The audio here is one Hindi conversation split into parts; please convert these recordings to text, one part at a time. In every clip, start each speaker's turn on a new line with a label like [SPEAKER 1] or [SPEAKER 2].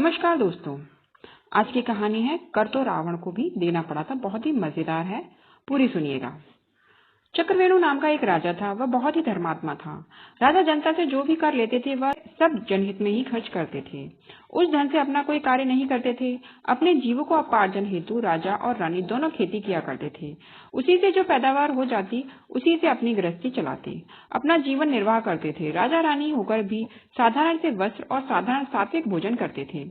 [SPEAKER 1] नमस्कार दोस्तों। आज की कहानी है कर तो रावण को भी देना पड़ा था। बहुत ही मजेदार है, पूरी सुनिएगा। चक्रवेणु नाम का एक राजा था। वह बहुत ही धर्मात्मा था। राजा जनता से जो भी कर लेते थे वह सब जनहित में ही खर्च करते थे। उस धन से अपना कोई कार्य नहीं करते थे। अपने जीविकोपार्जन हेतु राजा और रानी दोनों खेती किया करते थे। उसी से जो पैदावार हो जाती उसी से अपनी गृहस्थी चलाते, अपना जीवन निर्वाह करते थे। राजा रानी होकर भी साधारण से वस्त्र और साधारण सात्विक भोजन करते थे।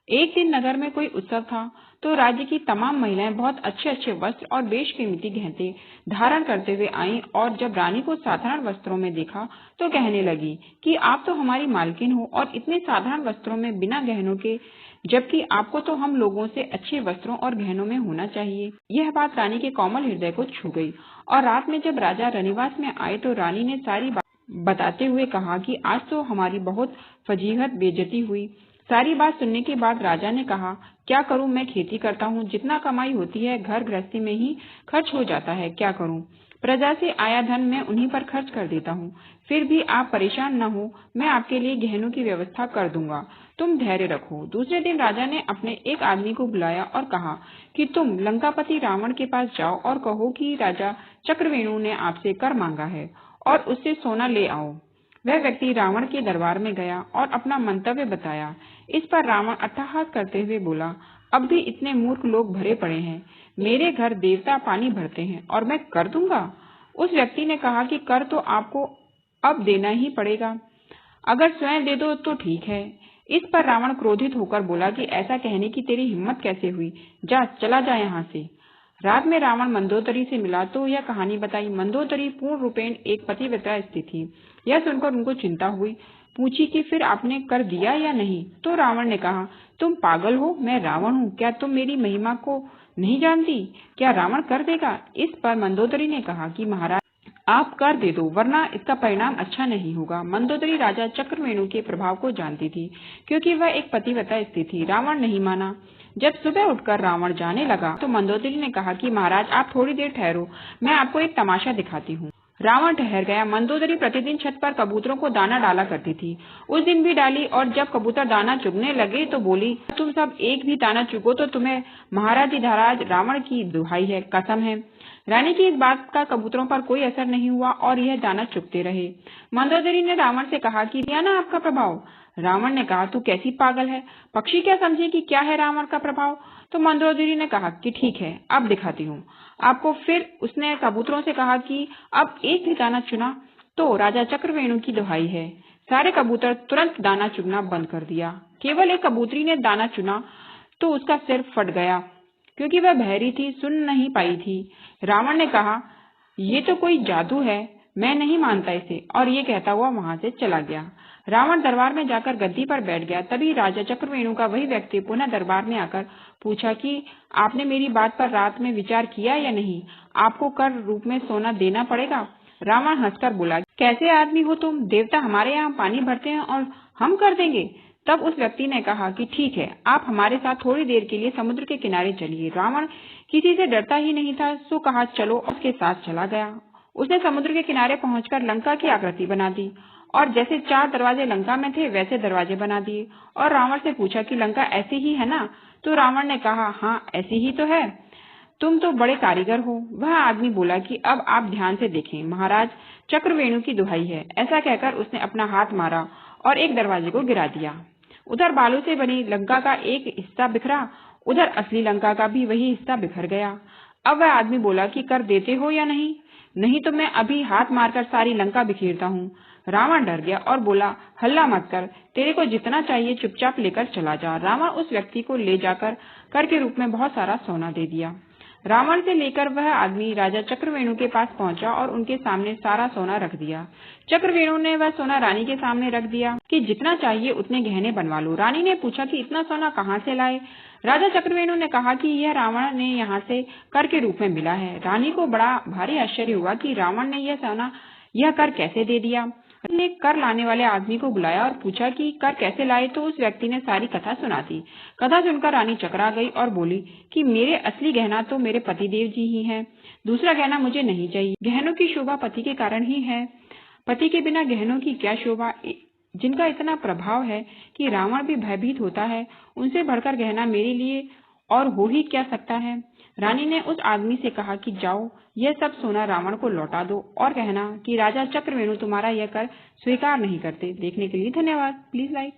[SPEAKER 1] एक दिन नगर में कोई उत्सव था तो राज्य की तमाम महिलाएं बहुत अच्छे अच्छे वस्त्र और बेशकीमती गहने धारण करते हुए आईं और जब रानी को साधारण वस्त्रों में देखा तो कहने लगी कि आप तो हमारी मालकिन हो और इतने साधारण वस्त्रों में बिना गहनों के, जबकि आपको तो हम लोगों से अच्छे वस्त्रों और गहनों में होना चाहिए। यह बात रानी के कोमल हृदय को छू गई और रात में जब राजा रनिवास में आए तो रानी ने सारी बात बताते हुए कहा कि आज तो हमारी बहुत फजीहत बेइज्जती हुई। सारी बात सुनने के बाद राजा ने कहा, क्या करूं, मैं खेती करता हूं, जितना कमाई होती है घर गृहस्थी में ही खर्च हो जाता है। क्या करूं, प्रजा से आया धन मैं उन्हीं पर खर्च कर देता हूं। फिर भी आप परेशान न हो, मैं आपके लिए गहनों की व्यवस्था कर दूंगा, तुम धैर्य रखो। दूसरे दिन राजा ने अपने एक आदमी को बुलाया और कहा कि तुम लंकापति रावण के पास जाओ और कहो कि राजा चक्रवेणु ने आपसे कर मांगा है और उससे सोना ले आओ। वह व्यक्ति रावण के दरबार में गया और अपना मंतव्य बताया। इस पर रावण अट्टहास करते हुए बोला, अब भी इतने मूर्ख लोग भरे पड़े हैं। मेरे घर देवता पानी भरते हैं और मैं कर दूंगा। उस व्यक्ति ने कहा कि कर तो आपको अब देना ही पड़ेगा, अगर स्वयं दे दो तो ठीक है। इस पर रावण क्रोधित होकर बोला कि ऐसा कहने की तेरी हिम्मत कैसे हुई, जा चला जा यहाँ से। रात में रावण मंदोदरी से मिला तो यह कहानी बताई। मंदोदरी पूर्ण रूपेण एक पतिव्रता स्त्री थी। यह सुनकर उनको चिंता हुई। पूछी कि फिर आपने कर दिया या नहीं। तो रावण ने कहा, तुम पागल हो, मैं रावण हूँ, क्या तुम मेरी महिमा को नहीं जानती? क्या रावण कर देगा? इस पर मंदोदरी ने कहा कि महाराज आप कर दे दो, वरना इसका परिणाम अच्छा नहीं होगा। मंदोदरी राजा चक्रवेणु के प्रभाव को जानती थी क्योंकि वह एक पतिव्रता स्त्री थी। रावण नहीं माना। जब सुबह उठकर रावण जाने लगा तो मंदोदरी ने कहा कि महाराज आप थोड़ी देर ठहरो, मैं आपको एक तमाशा दिखाती हूँ। रावण ठहर गया। मंदोदरी प्रतिदिन छत पर कबूतरों को दाना डाला करती थी। उस दिन भी डाली और जब कबूतर दाना चुगने लगे तो बोली, तुम सब एक भी दाना चुगो तो तुम्हें महाराज रावण की दुहाई है, कसम है। रानी की इस बात का कबूतरों पर कोई असर नहीं हुआ और यह दाना चुगते रहे। मंदोदरी ने रावण से कहा कि दिया ना आपका प्रभाव। रावण ने कहा, तू कैसी पागल है, पक्षी क्या समझे कि क्या है रावण का प्रभाव। तो मंदोदरी ने कहा कि ठीक है, अब दिखाती हूँ आपको। फिर उसने कबूतरों से कहा कि अब एक भी दाना चुना तो राजा चक्रवेणु की दुहाई है। सारे कबूतर तुरंत दाना चुगना बंद कर दिया। केवल एक कबूतरी ने दाना चुना तो उसका सिर फट गया क्योंकि वह बहरी थी, सुन नहीं पाई थी। रावण ने कहा, ये तो कोई जादू है, मैं नहीं मानता इसे, और ये कहता हुआ वहां से चला गया। रावण दरबार में जाकर गद्दी पर बैठ गया। तभी राजा चक्रवेणु का वही व्यक्ति पुनः दरबार में आकर पूछा कि आपने मेरी बात पर रात में विचार किया या नहीं, आपको कर रूप में सोना देना पड़ेगा। रावण हंसकर बोला, कैसे आदमी हो तुम, देवता हमारे यहाँ पानी भरते हैं और हम कर देंगे। तब उस व्यक्ति ने कहा कि ठीक है, आप हमारे साथ थोड़ी देर के लिए समुद्र के किनारे चलिए। रावण किसी से डरता ही नहीं था, सो कहा चलो, उसके साथ चला गया। उसने समुद्र के किनारे पहुंचकर लंका की आकृति बना दी और जैसे 4 दरवाजे लंका में थे वैसे दरवाजे बना दिए और रावण से पूछा कि लंका ऐसी ही है ना। तो रावण ने कहा, हाँ ऐसी ही तो है, तुम तो बड़े कारीगर हो। वह आदमी बोला कि अब आप ध्यान से देखें, महाराज चक्रवेणु की दुहाई है। ऐसा कहकर उसने अपना हाथ मारा और एक दरवाजे को गिरा दिया। उधर बालू से बनी लंका का एक हिस्सा बिखरा, उधर असली लंका का भी वही हिस्सा बिखर गया। अब वह आदमी बोला कि कर देते हो या नहीं, नहीं तो मैं अभी हाथ मारकर सारी लंका बिखेरता हूँ। रावण डर गया और बोला, हल्ला मत कर, तेरे को जितना चाहिए चुपचाप लेकर चला जा। रावण उस व्यक्ति को ले जाकर कर के रूप में बहुत सारा सोना दे दिया। रावण से लेकर वह आदमी राजा चक्रवेणु के पास पहुंचा और उनके सामने सारा सोना रख दिया। चक्रवेणु ने वह सोना रानी के सामने रख दिया कि जितना चाहिए उतने गहने बनवा लो। रानी ने पूछा कि इतना सोना कहाँ से लाए। राजा चक्रवेणु ने कहा कि यह रावण ने यहाँ से कर के रूप में मिला है। रानी को बड़ा भारी आश्चर्य हुआ कि रावण ने यह सोना यह कर कैसे दे दिया। ने कर लाने वाले आदमी को बुलाया और पूछा कि कर कैसे लाए। तो उस व्यक्ति ने सारी कथा सुना दी। कथा सुनकर रानी चकरा गई और बोली कि मेरे असली गहना तो मेरे पतिदेव जी ही हैं, दूसरा गहना मुझे नहीं चाहिए। गहनों की शोभा पति के कारण ही है, पति के बिना गहनों की क्या शोभा। जिनका इतना प्रभाव है कि रावण भी भयभीत होता है, उनसे बढ़कर गहना मेरे लिए और हो ही क्या सकता है। रानी ने उस आदमी से कहा कि जाओ, यह सब सोना रावण को लौटा दो और कहना कि राजा चक्रवेणु तुम्हारा यह कर स्वीकार नहीं करते। देखने के लिए धन्यवाद। Please like.